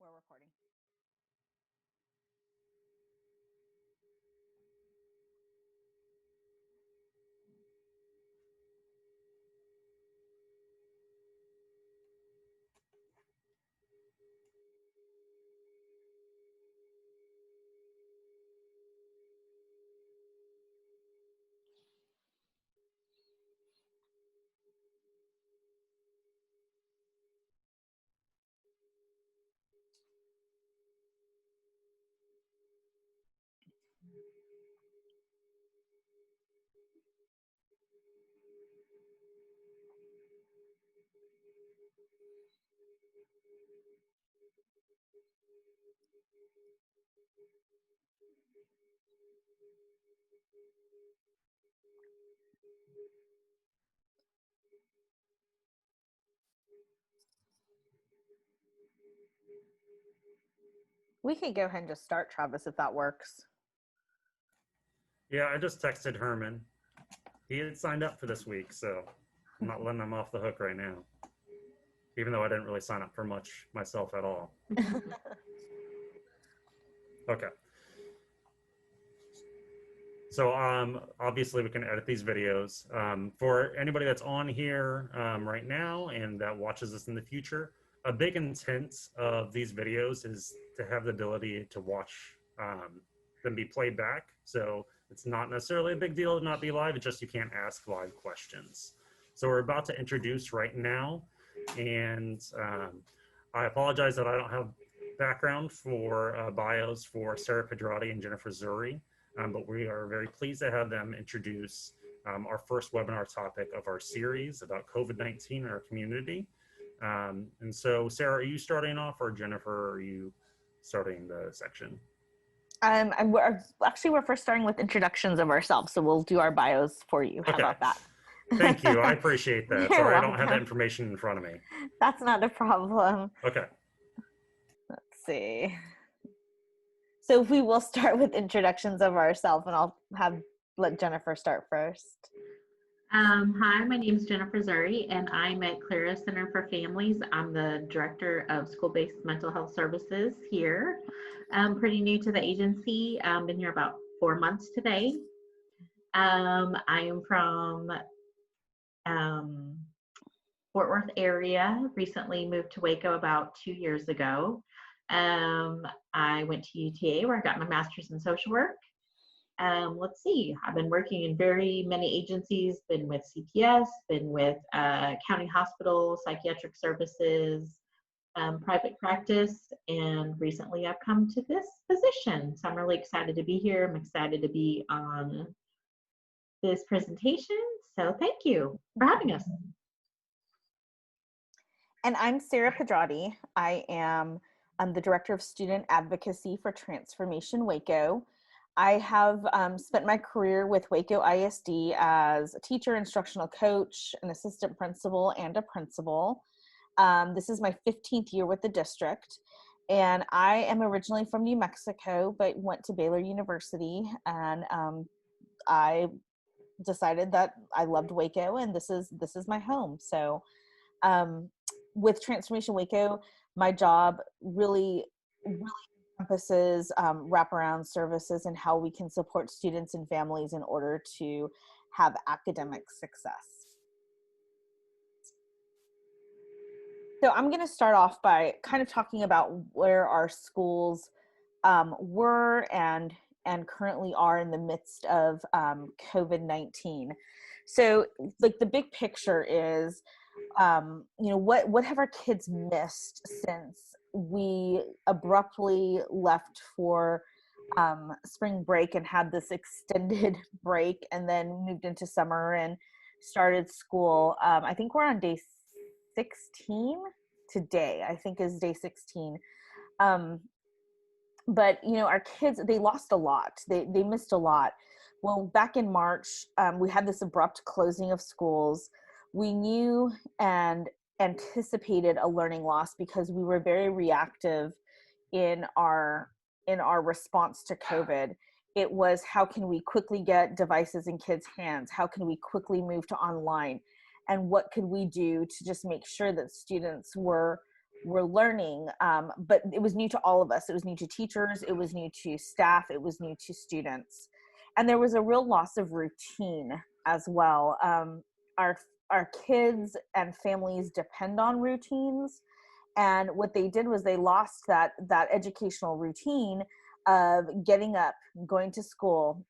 We're recording. We can go ahead and just start, Travis, if that works. Yeah, I just texted Herman. He had signed up for this week, so I'm not letting him off the hook right now. Even though I didn't really sign up for much myself at all. Okay. So obviously we can edit these videos. For anybody that's on here right now and that watches this in the future, a big intent of these videos is to have the ability to watch them be played back. So it's not necessarily a big deal to not be live, it's just you can't ask live questions. So we're about to introduce right now, and I apologize that I don't have background for bios for Sarah Pedrotti and Jennifer Zuri. But we are very pleased to have them introduce our first webinar topic of our series about COVID-19 in our community. And so, Sarah, are you starting off, or Jennifer, are you starting the section? We're first starting with introductions of ourselves, so we'll do our bios for you. How about that? Thank you. I appreciate that. Sorry, I don't have that information in front of me. That's not a problem. Okay. Let's see. So we will start with introductions of ourselves, and I'll let Jennifer start first. Hi, my name is Jennifer Zuri, and I'm at Klaras Center for Families. I'm the Director of School-Based Mental Health Services here. I'm pretty new to the agency. I've been here about 4 months today. I am from Fort Worth area, recently moved to Waco about 2 years ago. I went to UTA where I got my master's in social work. Let's see, I've been working in very many agencies, been with CPS, been with county hospital, psychiatric services, private practice, and recently I've come to this position. So I'm really excited to be here. I'm excited to be on this presentation. So thank you for having us. And I'm Sarah Pedrotti. I'm the Director of Student Advocacy for Transformation Waco. I have spent my career with Waco ISD as a teacher, instructional coach, an assistant principal, and a principal. This is my 15th year with the district. And I am originally from New Mexico, but went to Baylor University. And I decided that I loved Waco, and this is my home. So with Transformation Waco, my job really encompasses wraparound services and how we can support students and families in order to have academic success. So I'm going to start off by kind of talking about where our schools were and currently are in the midst of COVID-19. So like the big picture is, what have our kids missed since we abruptly left for spring break and had this extended break and then moved into summer and started school. I think we're on day 16 today, I think is day 16. But our kids, they lost a lot. They missed a lot. Well, back in March, we had this abrupt closing of schools. We knew and anticipated a learning loss because we were very reactive in our response to COVID. It was, how can we quickly get devices in kids' hands? How can we quickly move to online? And what could we do to just make sure that students were were learning, but it was new to all of us. It was new to teachers, it was new to staff, it was new to students. And there was a real loss of routine as well. Our kids and families depend on routines. And what they did was they lost that educational routine of getting up, going to school,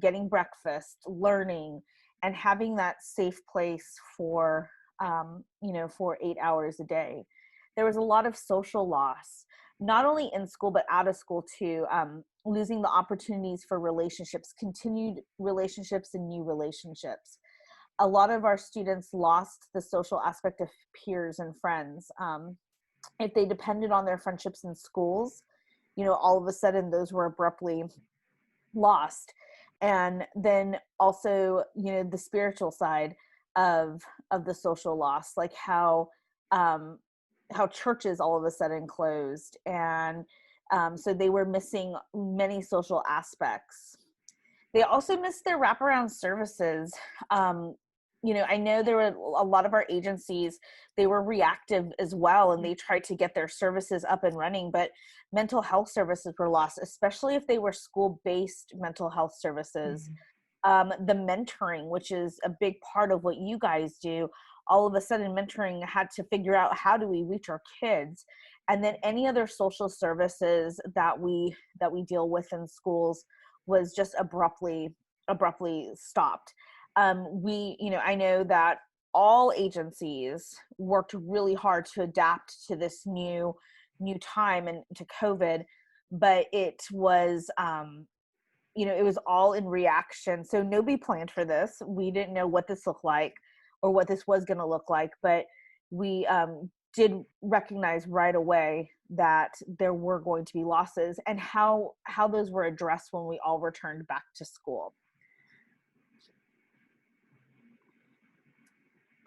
getting breakfast, learning, and having that safe place for, for 8 hours a day. There was a lot of social loss, not only in school, but out of school too. Losing the opportunities for relationships, continued relationships and new relationships. A lot of our students lost the social aspect of peers and friends. If they depended on their friendships in schools, all of a sudden those were abruptly lost. And then also, the spiritual side of the social loss, like how churches all of a sudden closed. And so they were missing many social aspects. They also missed their wraparound services. I know there were a lot of our agencies, they were reactive as well, and they tried to get their services up and running, but mental health services were lost, especially if they were school-based mental health services. The mentoring, which is a big part of what you guys do, all of a sudden mentoring had to figure out, how do we reach our kids? And then any other social services that we deal with in schools was just abruptly stopped. I know that all agencies worked really hard to adapt to this new time and to COVID, but it was, it was all in reaction. So nobody planned for this. We didn't know what this looked like or what this was going to look like, but we did recognize right away that there were going to be losses, and how those were addressed when we all returned back to school.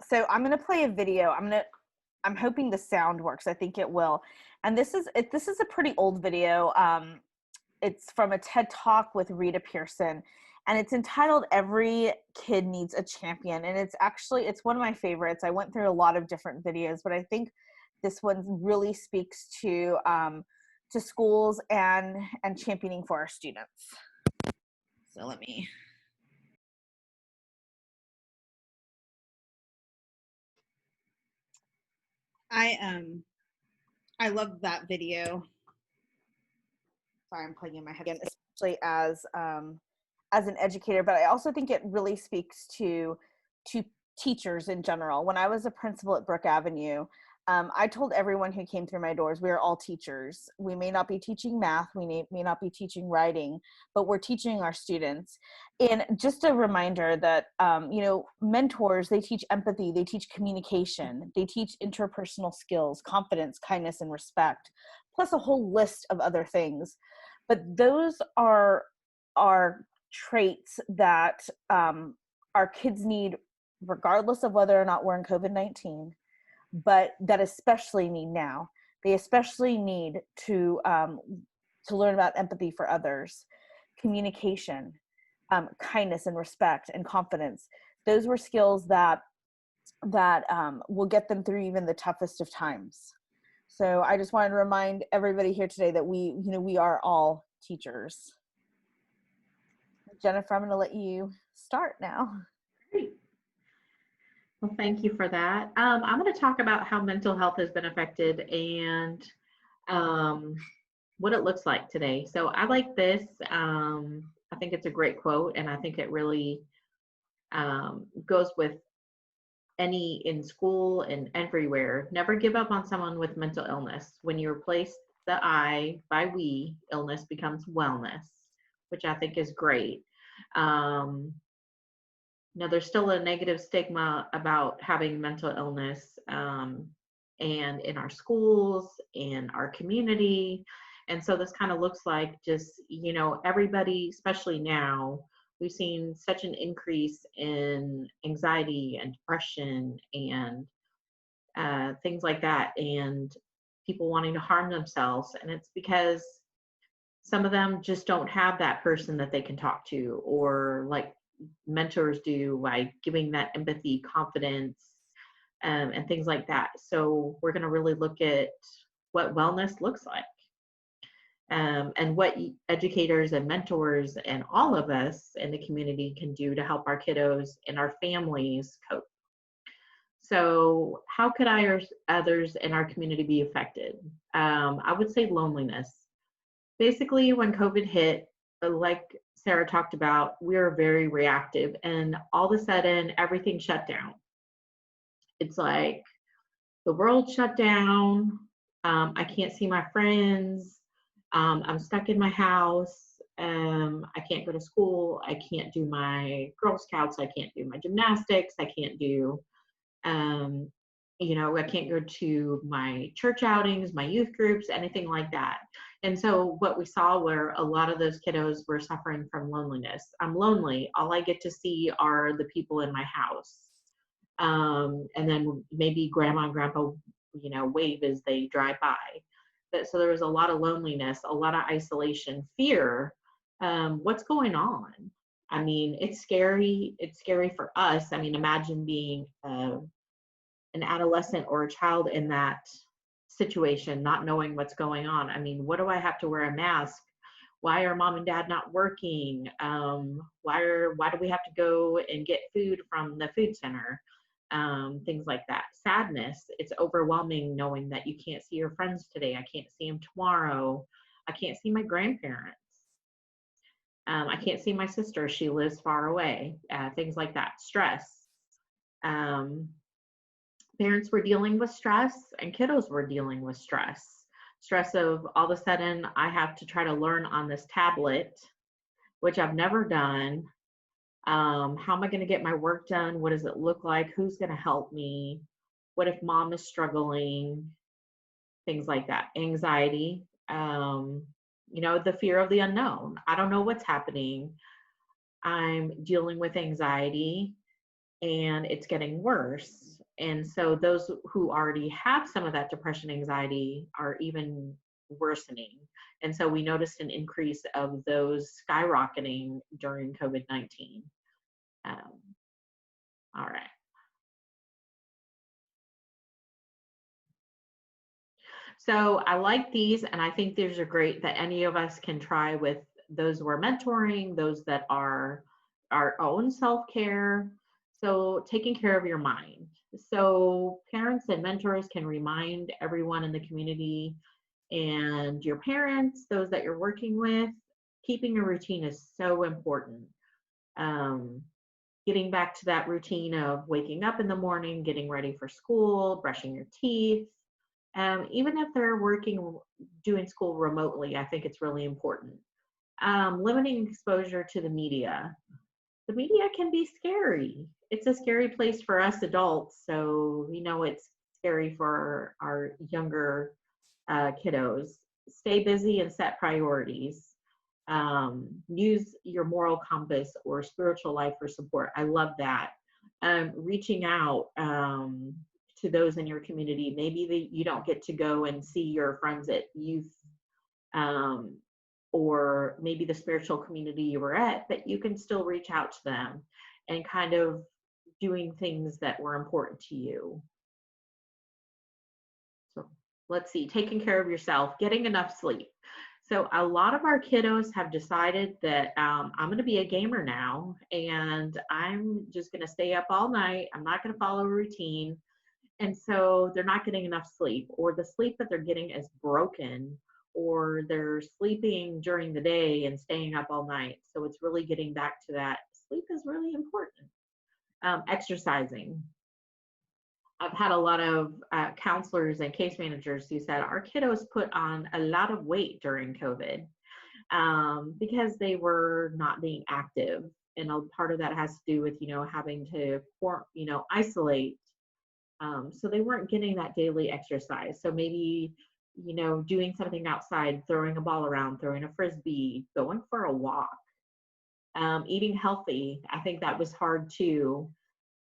So I'm going to play a video. I'm hoping the sound works. I think it will. And this is a pretty old video. It's from a TED Talk with Rita Pierson, and it's entitled "Every Kid Needs a Champion." And it's one of my favorites. I went through a lot of different videos, but I think this one really speaks to schools and championing for our students. So let me. I love that video. Sorry, I'm playing in my head again, especially as an educator, but I also think it really speaks to teachers in general. When I was a principal at Brook Avenue, I told everyone who came through my doors, we are all teachers. We may not be teaching math, we may not be teaching writing, but we're teaching our students. And just a reminder that, mentors, they teach empathy, they teach communication, they teach interpersonal skills, confidence, kindness, and respect, plus a whole list of other things. But those are traits that our kids need, regardless of whether or not we're in COVID-19, but that especially need now. They especially need to learn about empathy for others, communication, kindness and respect and confidence. Those were skills that will get them through even the toughest of times. So I just wanted to remind everybody here today that we are all teachers. Jennifer, I'm going to let you start now. Great. Well, thank you for that. I'm going to talk about how mental health has been affected and what it looks like today. So I like this. I think it's a great quote, and I think it really goes with in school and everywhere. Never give up on someone with mental illness. When you replace the I by we, illness becomes wellness, which I think is great. Now, there's still a negative stigma about having mental illness, and in our schools, in our community. And so this kind of looks like just, everybody, especially now, we've seen such an increase in anxiety and depression and things like that, and people wanting to harm themselves. And it's because some of them just don't have that person that they can talk to, or like mentors do, by giving that empathy, confidence, and things like that. So we're going to really look at what wellness looks like, and what educators and mentors and all of us in the community can do to help our kiddos and our families cope. So how could I or others in our community be affected? I would say loneliness. Basically, when COVID hit, like Sarah talked about, we were very reactive, and all of a sudden everything shut down. It's like the world shut down. I can't see my friends. I'm stuck in my house. I can't go to school. I can't do my Girl Scouts. I can't do my gymnastics. I can't do, I can't go to my church outings, my youth groups, anything like that. And so what we saw were a lot of those kiddos were suffering from loneliness. I'm lonely. All I get to see are the people in my house. And then maybe grandma and grandpa, wave as they drive by. So there was a lot of loneliness, a lot of isolation, fear. What's going on? I mean, it's scary. It's scary for us. I mean, imagine being an adolescent or a child in that situation, not knowing what's going on. I mean, what do I have to wear a mask? Why are mom and dad not working? Why do we have to go and get food from the food center? Things like that. Sadness. It's overwhelming knowing that you can't see your friends today. I can't see them tomorrow. I can't see my grandparents. I can't see my sister. She lives far away. Things like that. Stress. Parents were dealing with stress, and kiddos were dealing with stress. Stress of all of a sudden I have to try to learn on this tablet, which I've never done. How am I going to get my work done? What does it look like? Who's going to help me? What if mom is struggling? Things like that. Anxiety, the fear of the unknown. I don't know what's happening. I'm dealing with anxiety and it's getting worse. And so those who already have some of that depression, anxiety are even worsening. And so we noticed an increase of those skyrocketing during COVID-19. All right. So I like these, and I think these are great that any of us can try with those who are mentoring, those that are our own self-care. So taking care of your mind. So parents and mentors can remind everyone in the community and your parents, those that you're working with, keeping a routine is so important. Getting back to that routine of waking up in the morning, getting ready for school, brushing your teeth. Even if they're doing school remotely, I think it's really important. Limiting exposure to the media. The media can be scary. It's a scary place for us adults, so it's scary for our younger kiddos. Stay busy and set priorities. Use your moral compass or spiritual life for support. I love that. Reaching out to those in your community. Maybe you don't get to go and see your friends at youth, or maybe the spiritual community you were at, but you can still reach out to them and kind of doing things that were important to you. So let's see, taking care of yourself, getting enough sleep. So a lot of our kiddos have decided that I'm going to be a gamer now, and I'm just going to stay up all night. I'm not going to follow a routine. And so they're not getting enough sleep, or the sleep that they're getting is broken, or they're sleeping during the day and staying up all night. So it's really getting back to that. Sleep is really important. Exercising. I've had a lot of counselors and case managers who said our kiddos put on a lot of weight during COVID because they were not being active. And a part of that has to do with, having to, isolate. So they weren't getting that daily exercise. So maybe, doing something outside, throwing a ball around, throwing a Frisbee, going for a walk, eating healthy. I think that was hard too.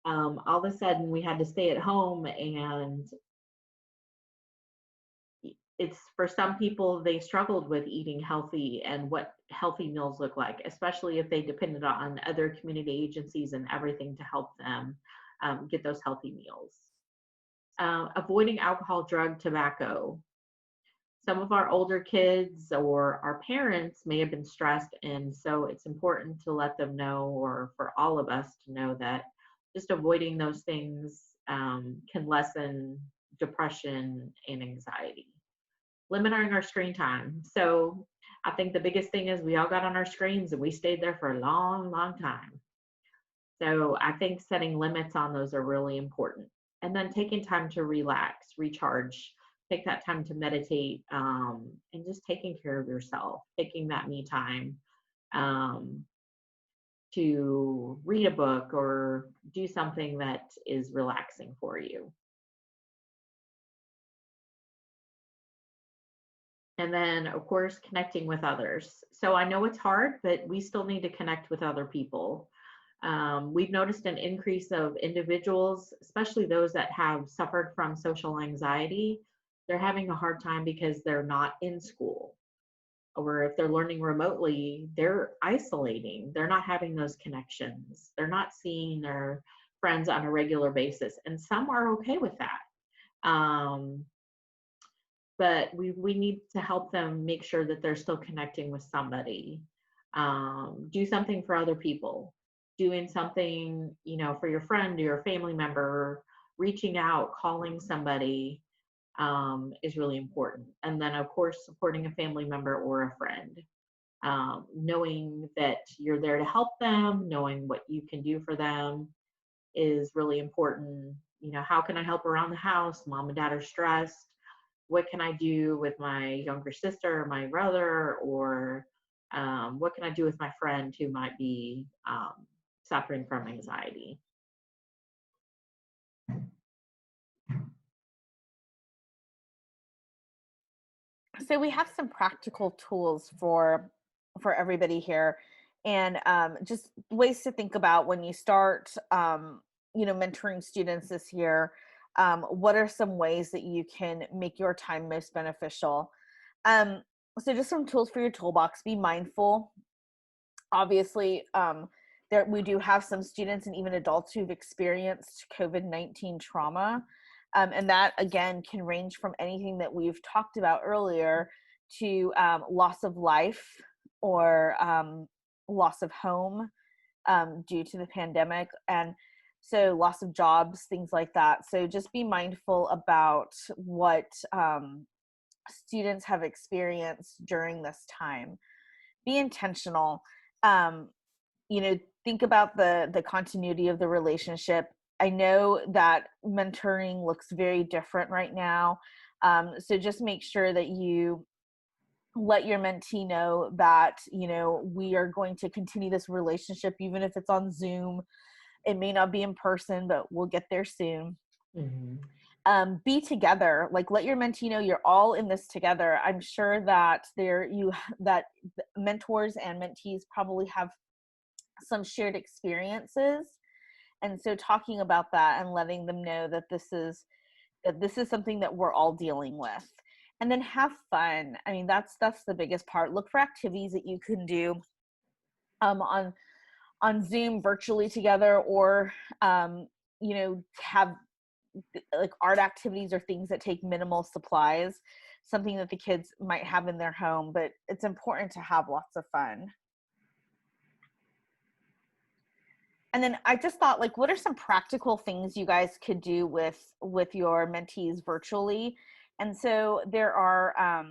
All of a sudden we had to stay at home, and it's, for some people, they struggled with eating healthy and what healthy meals look like, especially if they depended on other community agencies and everything to help them get those healthy meals. Avoiding alcohol, drug, tobacco. Some of our older kids or our parents may have been stressed, and so it's important to let them know, or for all of us to know, that just avoiding those things can lessen depression and anxiety. Limiting our screen time. So I think the biggest thing is we all got on our screens and we stayed there for a long, long time. So I think setting limits on those are really important. And then taking time to relax, recharge, take that time to meditate, and just taking care of yourself, taking that me time um, to read a book or do something that is relaxing for you. And then, of course, connecting with others. So I know it's hard, but we still need to connect with other people. We've noticed an increase of individuals, especially those that have suffered from social anxiety. They're having a hard time because they're not in school. Or if they're learning remotely, they're isolating. They're not having those connections. They're not seeing their friends on a regular basis. And some are okay with that. But we need to help them make sure that they're still connecting with somebody. Do something for other people. Doing something, for your friend or your family member, reaching out, calling somebody is really important. And then, of course, supporting a family member or a friend. Knowing that you're there to help them, knowing what you can do for them is really important. How can I help around the house? Mom and dad are stressed. What can I do with my younger sister or my brother? Or what can I do with my friend who might be suffering from anxiety? So we have some practical tools for everybody here, and just ways to think about when you start, mentoring students this year. What are some ways that you can make your time most beneficial? So just some tools for your toolbox. Be mindful. Obviously, there we do have some students and even adults who've experienced COVID-19 trauma. And that, again, can range from anything that we've talked about earlier to loss of life or loss of home due to the pandemic. And so loss of jobs, things like that. So just be mindful about what students have experienced during this time. Be intentional. Think about the continuity of the relationship. I know that mentoring looks very different right now. So just make sure that you let your mentee know that, we are going to continue this relationship, even if it's on Zoom. It may not be in person, but we'll get there soon. Mm-hmm. Be together. Like, let your mentee know you're all in this together. I'm sure that that mentors and mentees probably have some shared experiences. And so talking about that and letting them know that this is something that we're all dealing with. And then have fun. I mean, that's the biggest part. Look for activities that you can do on Zoom virtually together, or have like art activities or things that take minimal supplies, something that the kids might have in their home. But it's important to have lots of fun. And then I just thought, like, what are some practical things you guys could do with your mentees virtually? And so there are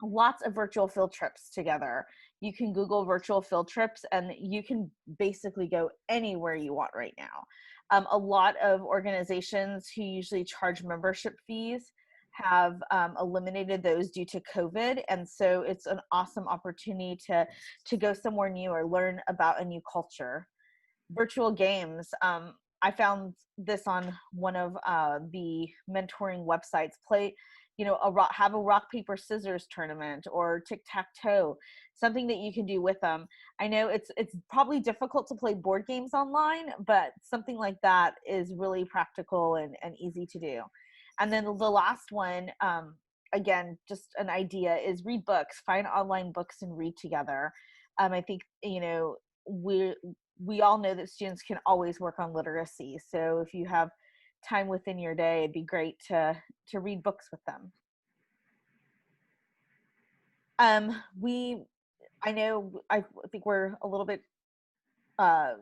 lots of virtual field trips together. You can Google virtual field trips and you can basically go anywhere you want right now. A lot of organizations who usually charge membership fees have eliminated those due to COVID. And so it's an awesome opportunity to go somewhere new or learn about a new culture. Virtual games. I found this on one of the mentoring websites. Have a rock, paper, scissors tournament or tic-tac-toe, something that you can do with them. I know it's probably difficult to play board games online, but something like that is really practical and easy to do. And then the last one, again, just an idea, is read books. Find online books and read together. I think, we all know that students can always work on literacy. So if you have time within your day, it'd be great to read books with them. I think we're a little bit,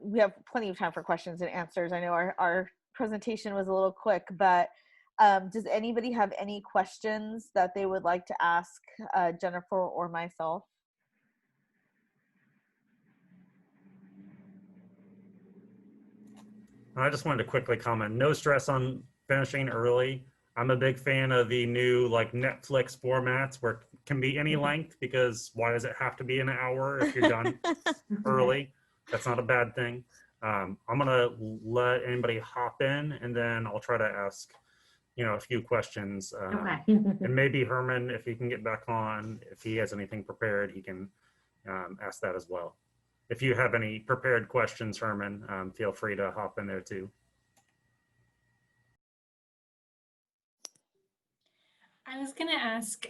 we have plenty of time for questions and answers. I know our presentation was a little quick, but does anybody have any questions that they would like to ask Jennifer or myself? I just wanted to quickly comment, no stress on finishing early. I'm a big fan of the new like Netflix formats where it can be any length, because why does it have to be an hour if you're done early? That's not a bad thing. I'm gonna let anybody hop in, and then I'll try to ask, a few questions. Okay. And maybe Herman, if he can get back on, if he has anything prepared, he can ask that as well. If you have any prepared questions, Herman, feel free to hop in there too. I was going to ask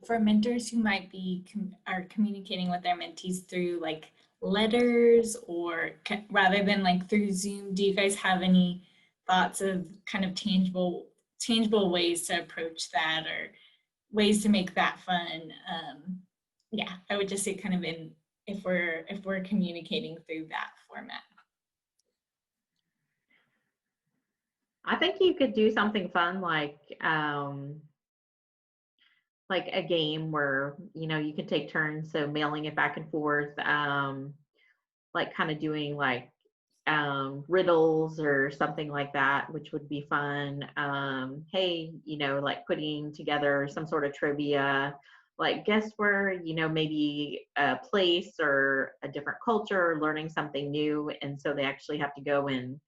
for mentors who might be are communicating with their mentees through like letters or rather than like through Zoom, do you guys have any thoughts of kind of tangible ways to approach that or ways to make that fun? Yeah, I would just say kind of if we're communicating through that format. I think you could do something fun like a game where, you can take turns. So mailing it back and forth, like kind of doing like riddles or something like that, which would be fun. Hey, like putting together some sort of trivia, like guess where, maybe a place or a different culture, or learning something new. And so they actually have to go and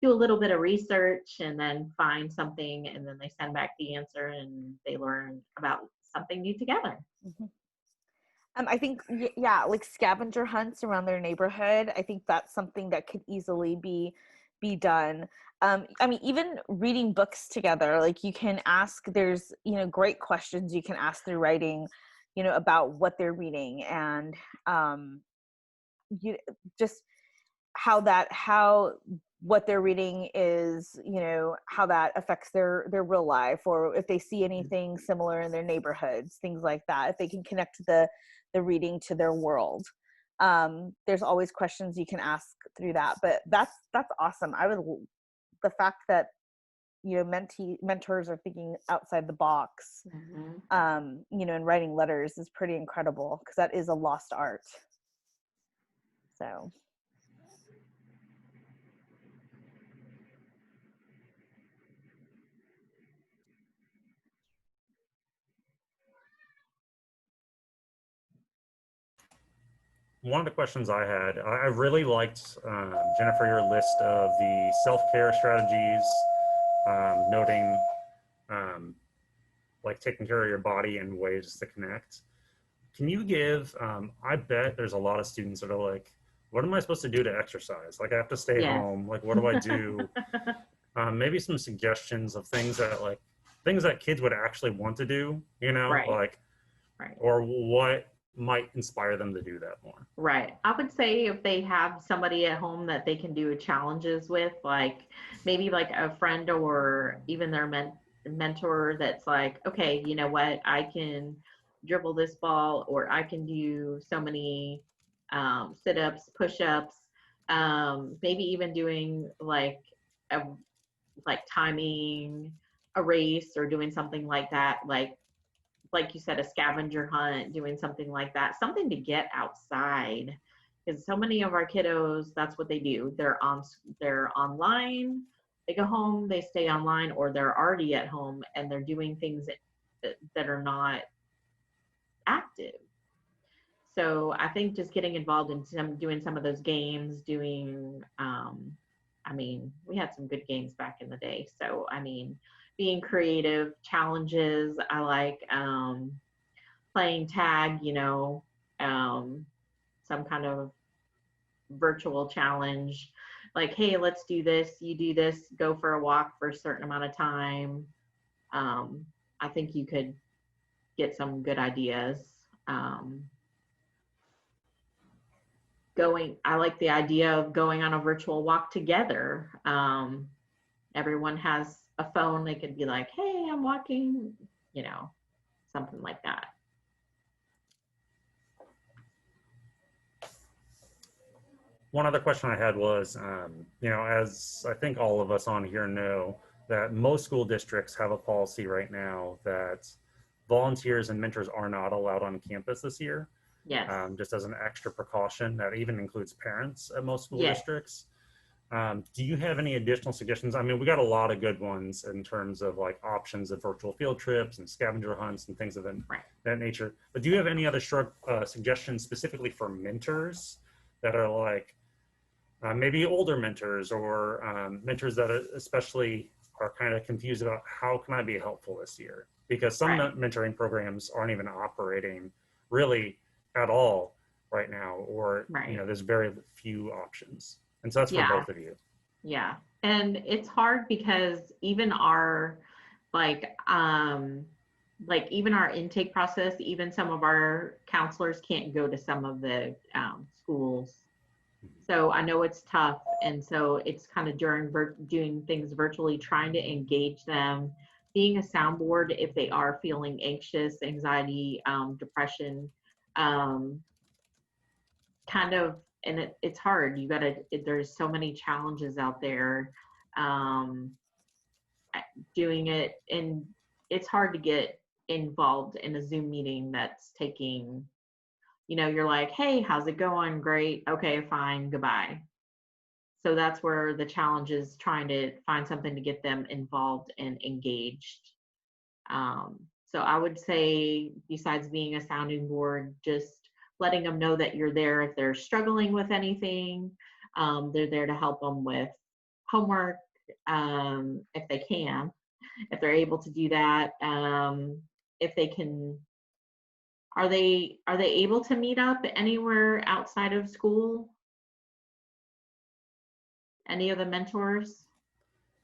do a little bit of research and then find something, and then they send back the answer and they learn about something new together. Mm-hmm. I think, yeah, like scavenger hunts around their neighborhood. I think that's something that could easily be done. I mean, even reading books together, like you can ask, there's, great questions you can ask through writing, about what they're reading, and just how what they're reading is, how that affects their real life, or if they see anything similar in their neighborhoods, things like that, if they can connect the reading to their world. There's always questions you can ask through that, but that's awesome. The fact that, mentors are thinking outside the box, Mm-hmm. and writing letters is pretty incredible, because that is a lost art. So. One of the questions I had, I really liked, Jennifer, your list of the self-care strategies, noting like taking care of your body and ways to connect. Can you give, I bet there's a lot of students that are like, what am I supposed to do to exercise? Like I have to stay home. Like, what do I do? Maybe some suggestions of things that kids would actually want to do, Right. like, Right. or what might inspire them to do that more. Right. I would say if they have somebody at home that they can do challenges with, like maybe like a friend or even their mentor that's like, okay, you know what, I can dribble this ball, or I can do so many sit-ups, push-ups, maybe even doing like timing a race or doing something like that, like you said, a scavenger hunt, doing something like that, something to get outside. Because so many of our kiddos, that's what they do. They're online, they go home, they stay online, or they're already at home and they're doing things that are not active. So I think just getting involved in doing some of those games, we had some good games back in the day. So, being creative, challenges. I like playing tag, some kind of virtual challenge. Like, hey, let's do this. You do this, go for a walk for a certain amount of time. I think you could get some good ideas. I like the idea of going on a virtual walk together. Everyone has a phone, they could be like, hey, I'm walking, you know, something like that. One other question I had was, you know, as I think all of us on here know, that most school districts have a policy right now that volunteers and mentors are not allowed on campus this year. Yes. Just as an extra precaution. That even includes parents at most school Yes. districts. Do you have any additional suggestions? I mean, we got a lot of good ones in terms of like options of virtual field trips and scavenger hunts and things of that nature. But do you have any other suggestions specifically for mentors that are like maybe older mentors or mentors that especially are kind of confused about how can I be helpful this year? Because some mentoring programs aren't even operating really at all right now, or you know, there's very few options. And so that's for both of you. Yeah. And it's hard because even our even our intake process, even some of our counselors can't go to some of the schools. So I know it's tough. And so it's kind of doing things virtually, trying to engage them, being a soundboard if they are feeling anxious, anxiety, depression, kind of, and it's hard. There's so many challenges out there doing it, and it's hard to get involved in a Zoom meeting that's taking, you know, you're like, hey, how's it going? Great. Okay, fine. Goodbye. So that's where the challenge is, trying to find something to get them involved and engaged. So I would say, besides being a sounding board, just letting them know that you're there if they're struggling with anything. They're there to help them with homework, if they can, if they're able to do that. If they can, are they able to meet up anywhere outside of school? Any of the mentors?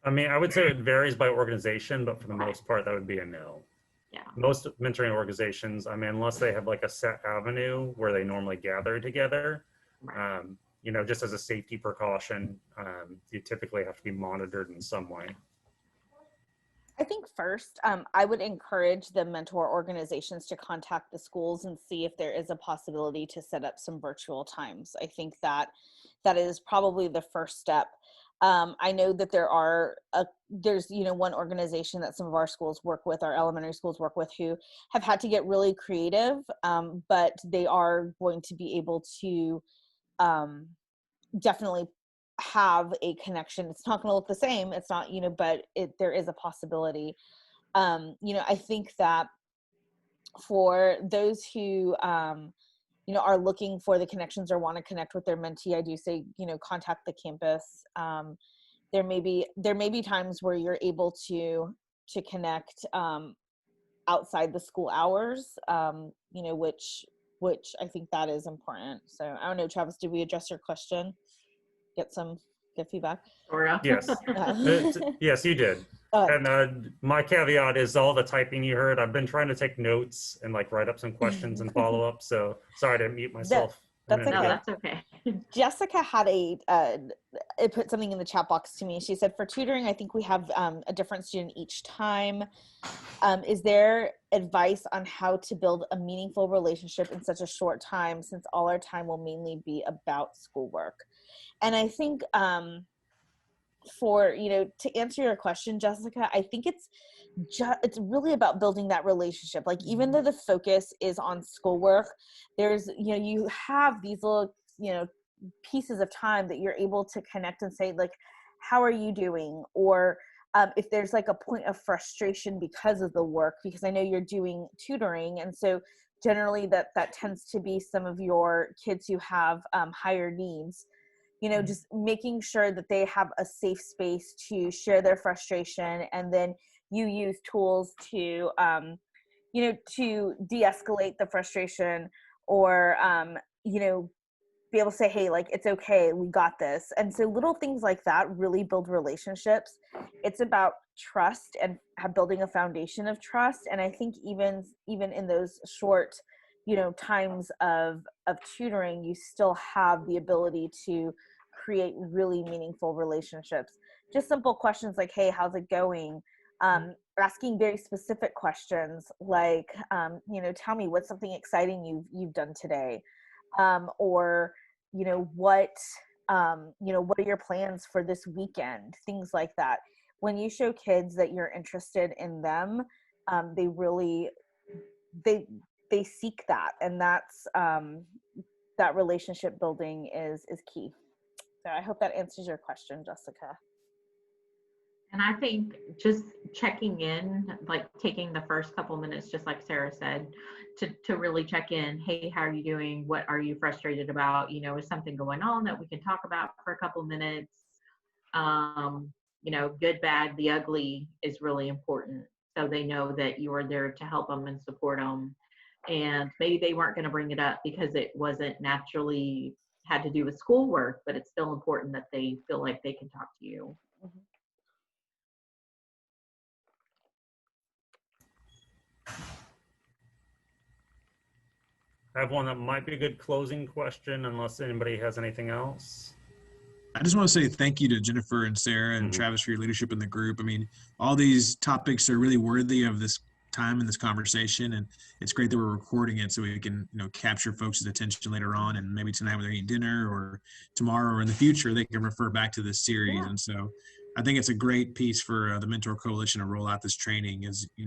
I mean, I would say it varies by organization, but for the most part, that would be a no. Yeah. Most mentoring organizations, I mean, unless they have like a set avenue where they normally gather together, you know, just as a safety precaution, you typically have to be monitored in some way. I think first, I would encourage the mentor organizations to contact the schools and see if there is a possibility to set up some virtual times. I think that is probably the first step. I know that there's, you know, one organization that some of our schools work with, our elementary schools work with, who have had to get really creative, but they are going to be able to definitely have a connection. It's not going to look the same. It's not, you know, but there is a possibility. You know, I think that for those who, you know, are looking for the connections or want to connect with their mentee, I do say, you know, contact the campus. There may be times where you're able to connect outside the school hours, you know, which I think that is important. So I don't know, Travis, did we address your question? Get feedback? Yes. Yes, you did. And my caveat is all the typing you heard. I've been trying to take notes and like write up some questions and follow up. So sorry to mute myself. That's okay. No, that's okay. Jessica had it put something in the chat box to me. She said, for tutoring, I think we have a different student each time. Is there advice on how to build a meaningful relationship in such a short time, since all our time will mainly be about schoolwork? And I think for, you know, to answer your question, Jessica, I think it's really about building that relationship. Like, even though the focus is on schoolwork, there's, you know, you have these little, you know, pieces of time that you're able to connect and say, like, how are you doing? Or if there's like a point of frustration because of the work, because I know you're doing tutoring, and so generally that tends to be some of your kids who have higher needs. You know, just making sure that they have a safe space to share their frustration, and then you use tools to, you know, to de-escalate the frustration, or, you know, be able to say, hey, like, it's okay, we got this. And so little things like that really build relationships. It's about trust and building a foundation of trust. And I think even in those short, you know, times of tutoring, you still have the ability to create really meaningful relationships. just simple questions like, hey, how's it going? Asking very specific questions like, tell me what's something exciting you've done today, or what are your plans for this weekend? Things like that. When you show kids that you're interested in them, they really they seek that, and that's that relationship building is key. So I hope that answers your question, Jessica. And I think just checking in, like taking the first couple minutes, just like Sarah said, to really check in. Hey, how are you doing? What are you frustrated about? Is something going on that we can talk about for a couple minutes? Good, bad, the ugly is really important. So they know that you are there to help them and support them. And maybe they weren't going to bring it up because it wasn't naturally had to do with schoolwork, but it's still important that they feel like they can talk to you. Mm-hmm. I have one that might be a good closing question, unless anybody has anything else. I just want to say thank you to Jennifer and Sarah and Travis for your leadership in the group. I mean, all these topics are really worthy of this time and this conversation, and it's great that we're recording it so we can, capture folks' attention later on, and maybe tonight when they're eating dinner or tomorrow or in the future, they can refer back to this series. Yeah. And so I think it's a great piece for the Mentor Coalition to roll out this training. As you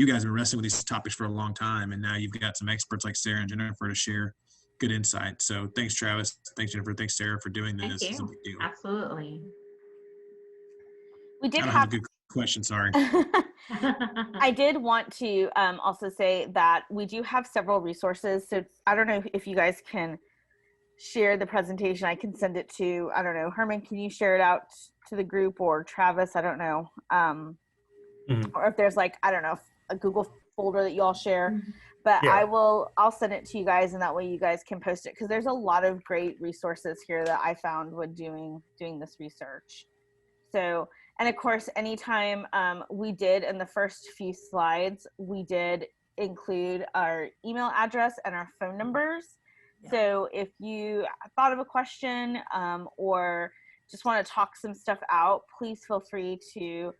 guys have been wrestling with these topics for a long time, and now you've got some experts like Sarah and Jennifer to share good insight. So thanks, Travis. Thanks, Jennifer. Thanks, Sarah, for doing this. Thank you. It's a big deal. Absolutely. We did I don't have a good question. Sorry. I did want to also say that we do have several resources. So I don't know if you guys can share the presentation. I can send it to, I don't know, Herman, can you share it out to the group, or Travis? I don't know. Or if there's like, I don't know, a Google folder that you all share. But yeah. I'll send it to you guys, and that way you guys can post it, because there's a lot of great resources here that I found when doing this research. So, and of course, anytime we did in the first few slides, we did include our email address and our phone numbers. Yeah. So if you thought of a question or just want to talk some stuff out, please feel free to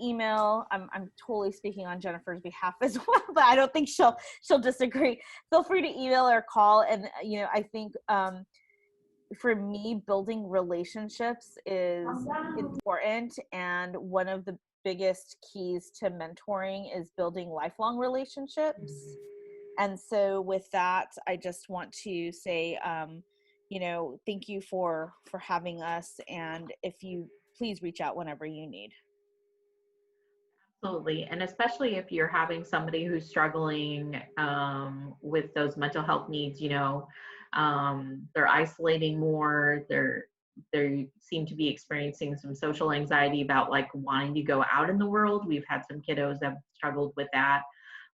email. I'm totally speaking on Jennifer's behalf as well, but I don't think she'll disagree. Feel free to email or call. And I think for me, building relationships is important, and one of the biggest keys to mentoring is building lifelong relationships. And so with that, I just want to say thank you for having us, and if you please reach out whenever you need. Absolutely. And especially if you're having somebody who's struggling with those mental health needs, they're isolating more, they seem to be experiencing some social anxiety about like wanting to go out in the world. We've had some kiddos that have struggled with that,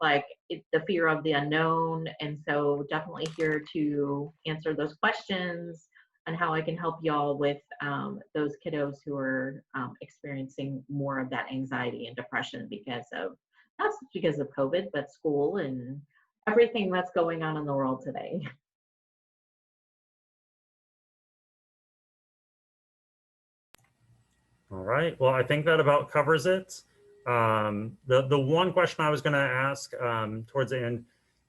like the fear of the unknown. And so definitely here to answer those questions and how I can help y'all with those kiddos who are experiencing more of that anxiety and depression not just because of COVID, but school and everything that's going on in the world today. All right, well, I think that about covers it. The one question I was gonna ask towards the end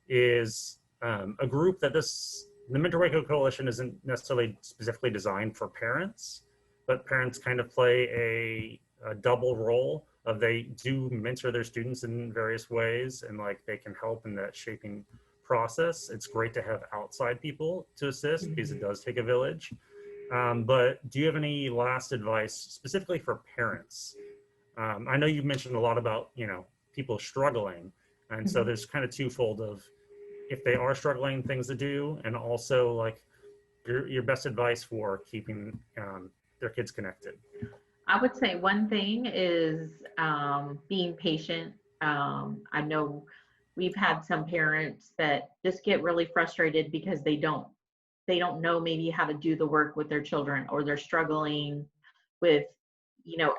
is a group that the Mentor Waco Coalition isn't necessarily specifically designed for parents, but parents kind of play a double role of they do mentor their students in various ways, and like they can help in that shaping process. It's great to have outside people to assist because it does take a village. But do you have any last advice specifically for parents? I know you mentioned a lot about, people struggling. And so there's kind of twofold of if they are struggling, things to do, and also like your best advice for keeping their kids connected. I would say one thing is being patient. I know we've had some parents that just get really frustrated because they don't know maybe how to do the work with their children, or they're struggling with,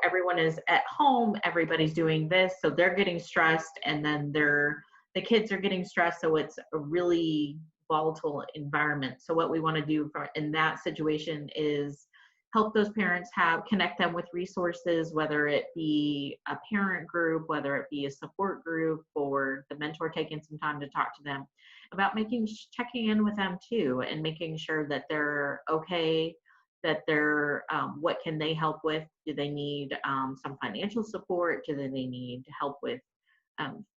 everyone is at home, everybody's doing this, so they're getting stressed, and then the kids are getting stressed, so it's a really volatile environment. So what we want to do in that situation is help those parents connect them with resources, whether it be a parent group, whether it be a support group, or the mentor taking some time to talk to them about checking in with them too, and making sure that they're okay, that they're, what can they help with? Do they need some financial support? Do they need help with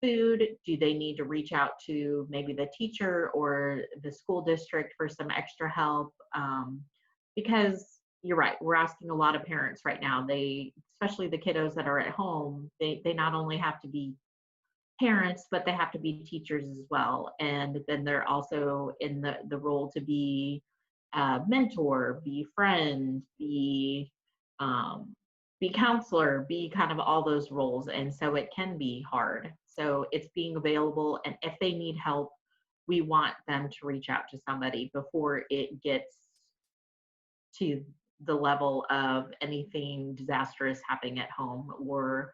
food? Do they need to reach out to maybe the teacher or the school district for some extra help? Because you're right, we're asking a lot of parents right now, especially the kiddos that are at home, they not only have to be parents, but they have to be teachers as well. And then they're also in the role to be mentor, be friend, be counselor, be kind of all those roles. And so it can be hard. So it's being available. And if they need help, we want them to reach out to somebody before it gets to the level of anything disastrous happening at home, or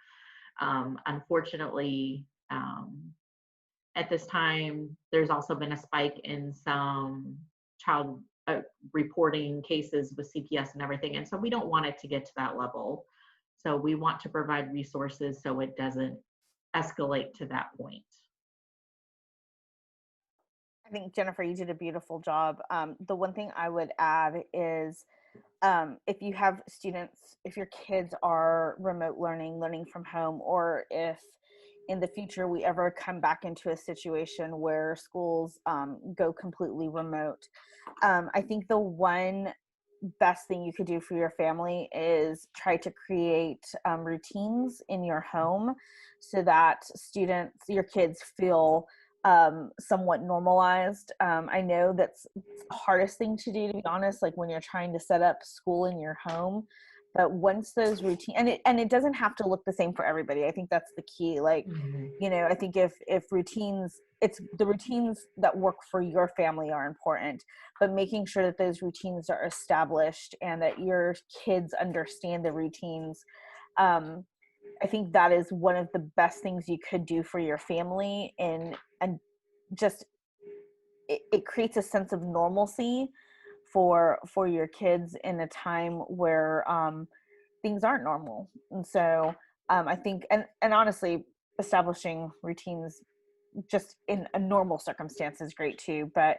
unfortunately, at this time, there's also been a spike in some child reporting cases with CPS and everything. And so we don't want it to get to that level. So we want to provide resources so it doesn't escalate to that point. I think, Jennifer, you did a beautiful job. The one thing I would add is if you have students, if your kids are remote learning from home, or if in the future we ever come back into a situation where schools go completely remote, I think the one best thing you could do for your family is try to create routines in your home so that your kids feel somewhat normalized. I know that's the hardest thing to do, to be honest, like when you're trying to set up school in your home. But once those routines, and it doesn't have to look the same for everybody. I think that's the key. Like, you know, I think if routines, it's the routines that work for your family are important, but making sure that those routines are established and that your kids understand the routines. I think that is one of the best things you could do for your family, and just it creates a sense of normalcy for your kids in a time where things aren't normal. And so I think, and honestly, establishing routines just in a normal circumstance is great too. But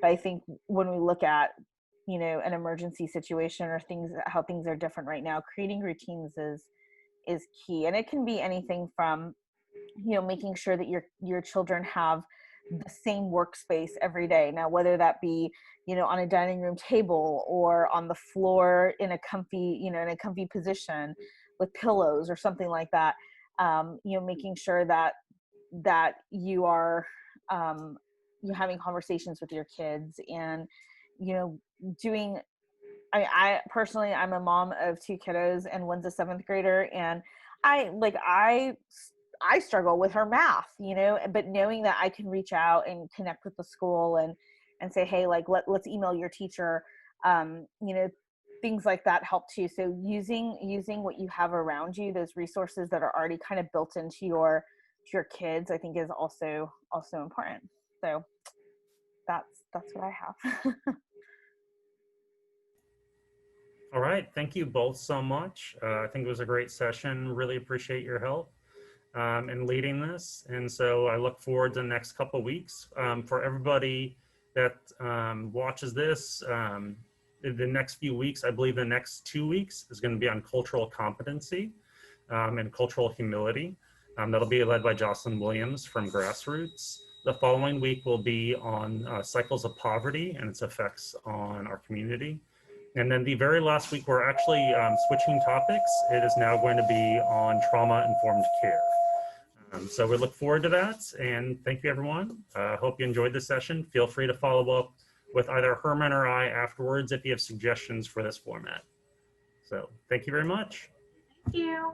I think when we look at, you know, an emergency situation or how things are different right now, creating routines is key. And it can be anything from, you know, making sure that your children have the same workspace every day. Now, whether that be, you know, on a dining room table or on the floor in a comfy position with pillows or something like that, you know, making sure that you are you're having conversations with your kids, and, you know, doing. I personally, I'm a mom of 2 kiddos, and one's a 7th grader, and I struggle with her math, you know, but knowing that I can reach out and connect with the school and say, hey, like, let's email your teacher, you know, things like that help too. So using what you have around you, those resources that are already kind of built into your kids, I think is also important. So that's what I have. All right, thank you both so much. I think it was a great session. Really appreciate your help in leading this. And so I look forward to the next couple of weeks. For everybody that watches this, the next few weeks, I believe the next 2 weeks is going to be on cultural competency and cultural humility. That'll be led by Jocelyn Williams from Grassroots. The following week will be on cycles of poverty and its effects on our community. And then the very last week, we're actually switching topics. It is now going to be on trauma-informed care. So we look forward to that. And thank you, everyone. Hope you enjoyed the session. Feel free to follow up with either Herman or I afterwards if you have suggestions for this format. So thank you very much. Thank you.